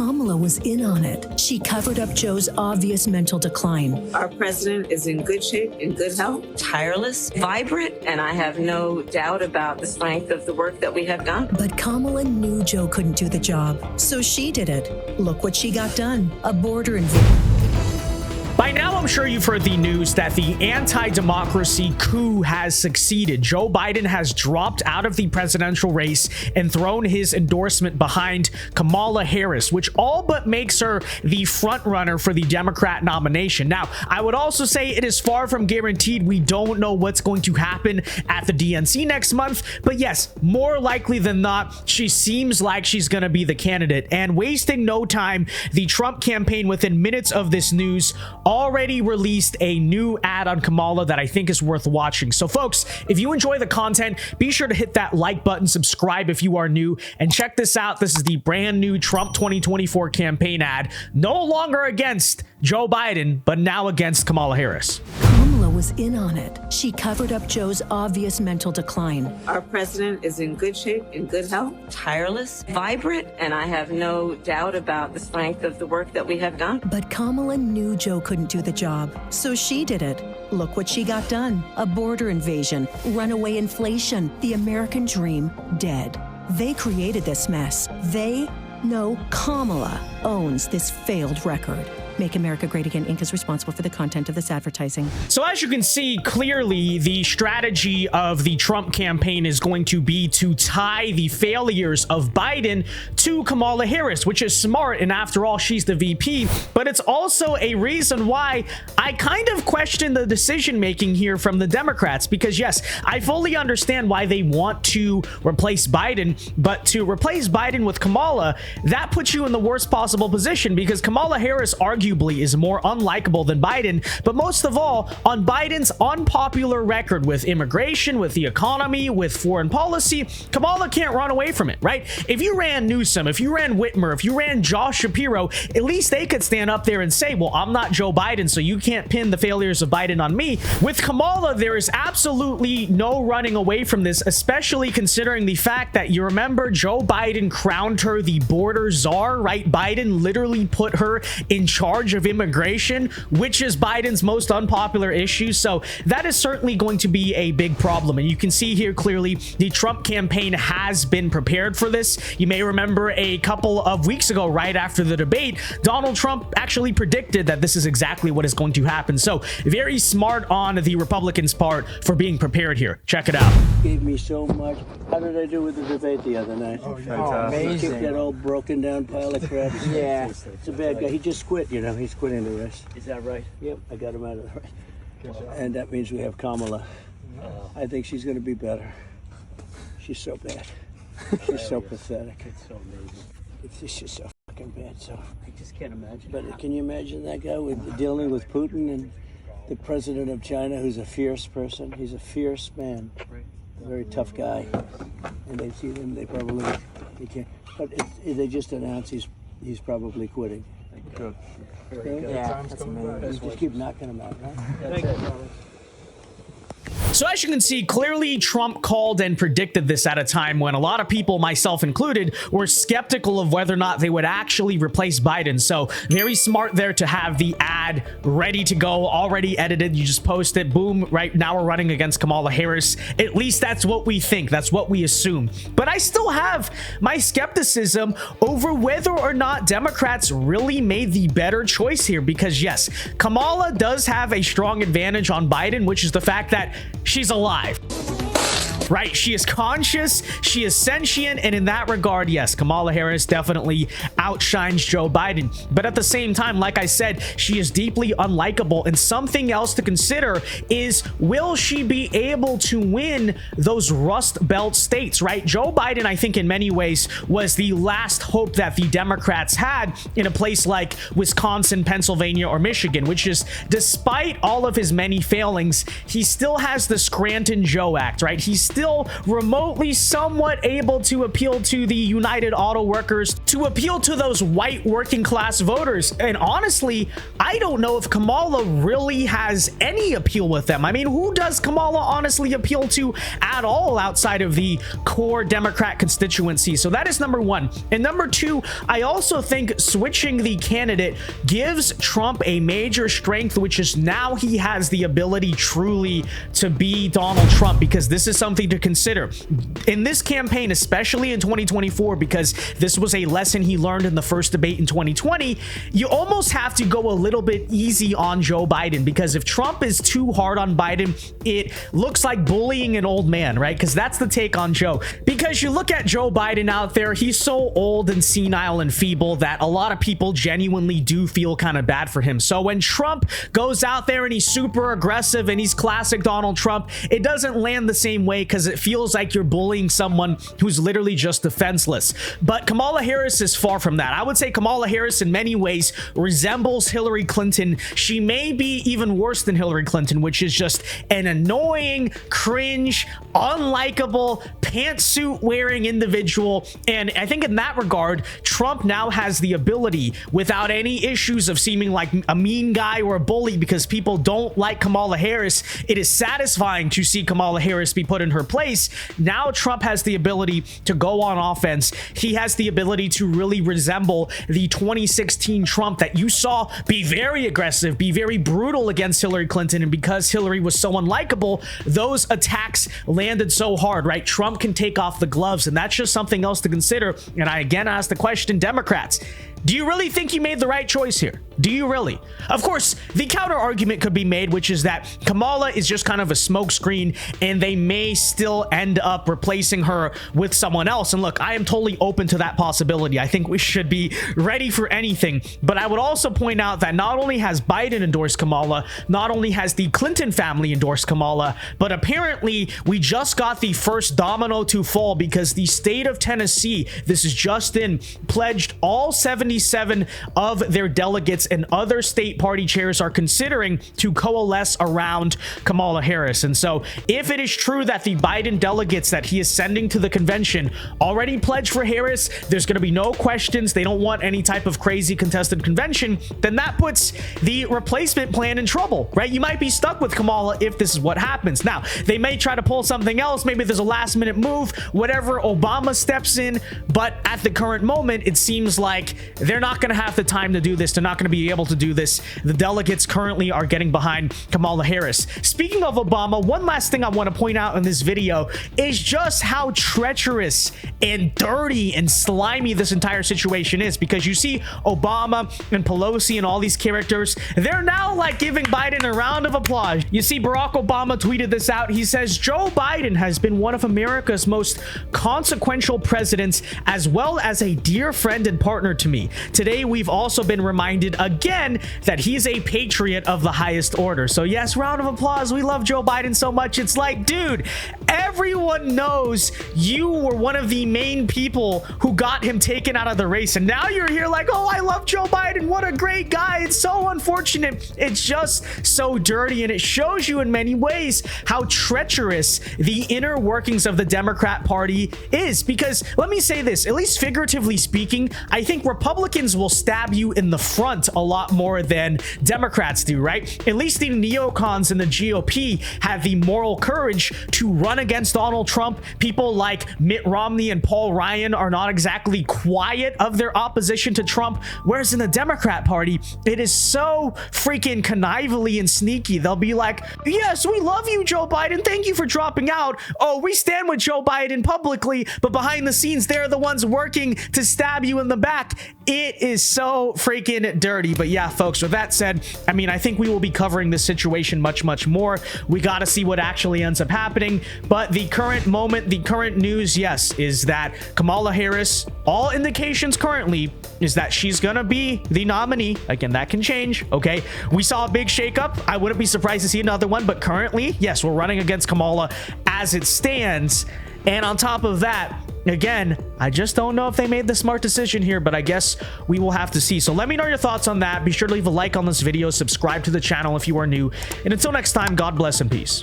Kamala was in on it. She covered up Joe's obvious mental decline. Our president is in good shape, in good health, tireless, vibrant, and I have no doubt about the strength of the work that we have done. But Kamala knew Joe couldn't do the job, so she did it. Look what she got done. A border invasion. By now, I'm sure you've heard the news that the anti-democracy coup has succeeded. Joe Biden has dropped out of the presidential race and thrown his endorsement behind Kamala Harris, which all but makes her the front runner for the Democrat nomination. Now, I would also say it is far from guaranteed. We don't know what's going to happen at the DNC next month, but yes, more likely than not, she seems like she's going to be the candidate. And wasting no time, the Trump campaign, within minutes of this news, already released a new ad on Kamala that I think is worth watching. So folks, if you enjoy the content, be sure to hit that like button, subscribe if you are new, and check this out. This is the brand new Trump 2024 campaign ad, no longer against Joe Biden, but now against Kamala Harris. Kamala was in on it. She covered up Joe's obvious mental decline. Our president is in good shape, in good health, tireless, vibrant, and I have no doubt about the strength of the work that we have done. But Kamala knew Joe couldn't do the job, so she did it. Look what she got done. A border invasion, runaway inflation, the American dream dead. They created this mess. Kamala owns this failed record. Make America Great Again Inc. is responsible for the content of this advertising. So as you can see, clearly the strategy of the Trump campaign is going to be to tie the failures of Biden to Kamala Harris, which is smart. And after all, she's the VP. But it's also a reason why I kind of question the decision making here from the Democrats, because yes, I fully understand why they want to replace Biden, but to replace Biden with Kamala, that puts you in the worst possible position, because Kamala Harris arguably is more unlikable than Biden. But most of all, on Biden's unpopular record with immigration, with the economy, with foreign policy, Kamala can't run away from it, right? If you ran Newsom, if you ran Whitmer, if you ran Josh Shapiro, at least they could stand up there and say, well, I'm not Joe Biden, so you can't pin the failures of Biden on me. With Kamala, there is absolutely no running away from this, especially considering the fact that you remember Joe Biden crowned her the border czar, right? Biden literally put her in charge of immigration, which is Biden's most unpopular issue. So that is certainly going to be a big problem. And you can see here clearly the Trump campaign has been prepared for this. You may remember a couple of weeks ago, right after the debate, Donald Trump actually predicted that this is exactly what is going to happen. So very smart on the Republicans' part for being prepared here. Check it out. Gave me so much. How did I do with the debate the other night? Oh, amazing. Kicked that old broken down pile of crap. Yeah. It's a bad guy. He just quit, you know. He's quitting the race. Is that right? Yep, I got him out of the race. And that means we have Kamala. I think she's going to be better. She's so bad. She's so pathetic. It's so amazing. It's just so fucking bad. So I just can't imagine. But can you imagine that guy with dealing with Putin and the president of China, who's a fierce person? He's a fierce man. A very tough guy. And they see him, they probably can't. But they just announced he's probably quitting. Good. Okay? Yeah, that's amazing. Just keep knocking him out, right? Thank you. So as you can see, clearly Trump called and predicted this at a time when a lot of people, myself included, were skeptical of whether or not they would actually replace Biden. So very smart there to have the ad ready to go, already edited. You just post it, boom, right now we're running against Kamala Harris. At least that's what we think. That's what we assume. But I still have my skepticism over whether or not Democrats really made the better choice here, because yes, Kamala does have a strong advantage on Biden, which is the fact that she's alive, right? She is conscious, she is sentient, and in that regard, yes, Kamala Harris definitely outshines Joe Biden. But at the same time, like I said, she is deeply unlikable, and something else to consider is, will she be able to win those Rust Belt states, right? Joe Biden, I think in many ways, was the last hope that the Democrats had in a place like Wisconsin, Pennsylvania, or Michigan, which is, despite all of his many failings, he still has the Scranton Joe Act, right? He's still still remotely somewhat able to appeal to the United Auto Workers, to appeal to those white working class voters. And honestly, I don't know if Kamala really has any appeal with them. I mean, who does Kamala honestly appeal to at all outside of the core Democrat constituency? So that is number one. And number two, I also think switching the candidate gives Trump a major strength, which is now he has the ability truly to be Donald Trump, because this is something to consider in this campaign, especially in 2024, because this was a lesson he learned in the first debate in 2020. You almost have to go a little bit easy on Joe Biden, because if Trump is too hard on Biden, it looks like bullying an old man, right? Because that's the take on Joe. Because you look at Joe Biden out there, he's so old and senile and feeble that a lot of people genuinely do feel kind of bad for him. So when Trump goes out there and he's super aggressive and he's classic Donald Trump, it doesn't land the same way, because it feels like you're bullying someone who's literally just defenseless. But Kamala Harris is far from that. I would say Kamala Harris in many ways resembles Hillary Clinton. She may be even worse than Hillary Clinton, which is just an annoying, cringe, unlikable, pantsuit wearing individual. And I think in that regard, Trump now has the ability, without any issues of seeming like a mean guy or a bully because people don't like Kamala Harris, it is satisfying to see Kamala Harris be put in her place. Now Trump has the ability to go on offense. He has the ability to really resemble the 2016 Trump that you saw be very aggressive, be very brutal against Hillary Clinton. And because Hillary was so unlikable, those attacks landed so hard, right? Trump can take off the gloves, and that's just something else to consider. And I again ask the question, Democrats, do you really think you made the right choice here? Do you really? Of course, the counter argument could be made, which is that Kamala is just kind of a smokescreen and they may still end up replacing her with someone else. And look, I am totally open to that possibility. I think we should be ready for anything. But I would also point out that not only has Biden endorsed Kamala, not only has the Clinton family endorsed Kamala, but apparently we just got the first domino to fall, because the state of Tennessee, this is just in, pledged all 77 of their delegates, and other state party chairs are considering to coalesce around Kamala Harris. And so if it is true that the Biden delegates that he is sending to the convention already pledged for Harris, there's going to be no questions, they don't want any type of crazy contested convention, then that puts the replacement plan in trouble, right? You might be stuck with Kamala if this is what happens. Now, they may try to pull something else, maybe there's a last minute move, whatever, Obama steps in, but at the current moment, it seems like they're not going to have the time to do this. They're not going to be able to do this. The delegates currently are getting behind Kamala Harris. Speaking of Obama, one last thing I want to point out in this video is just how treacherous and dirty and slimy this entire situation is, because you see Obama and Pelosi and all these characters, they're now like giving Biden a round of applause. You see Barack Obama tweeted this out. He says, Joe Biden has been one of America's most consequential presidents, as well as a dear friend and partner to me. Today, we've also been reminded again that he's a patriot of the highest order. So yes, round of applause. We love Joe Biden so much. It's like, dude, everyone knows you were one of the main people who got him taken out of the race. And now you're here like, oh, I love Joe Biden. What a great guy. It's so unfortunate. It's just so dirty. And it shows you in many ways how treacherous the inner workings of the Democrat Party is. Because let me say this, at least figuratively speaking, I think Republicans will stab you in the front a lot more than Democrats do, right? At least the neocons in the GOP have the moral courage to run against Donald Trump. People like Mitt Romney and Paul Ryan are not exactly quiet of their opposition to Trump, whereas in the Democrat Party, it is so freaking connively and sneaky. They'll be like, yes, we love you, Joe Biden. Thank you for dropping out. Oh, we stand with Joe Biden publicly, but behind the scenes, they're the ones working to stab you in the back. It is so freaking dirty. But yeah, folks, with that said, I mean, I think we will be covering this situation much more. We got to see what actually ends up happening. But the current moment, the current news, yes, is that Kamala Harris, all indications currently is that she's gonna be the nominee. Again, that can change, okay? We saw a big shakeup. I wouldn't be surprised to see another one, but currently, yes, we're running against Kamala as it stands. And on top of that, again, I just don't know if they made the smart decision here, but I guess we will have to see. So let me know your thoughts on that. Be sure to leave a like on this video, subscribe to the channel if you are new, and until next time, God bless and peace.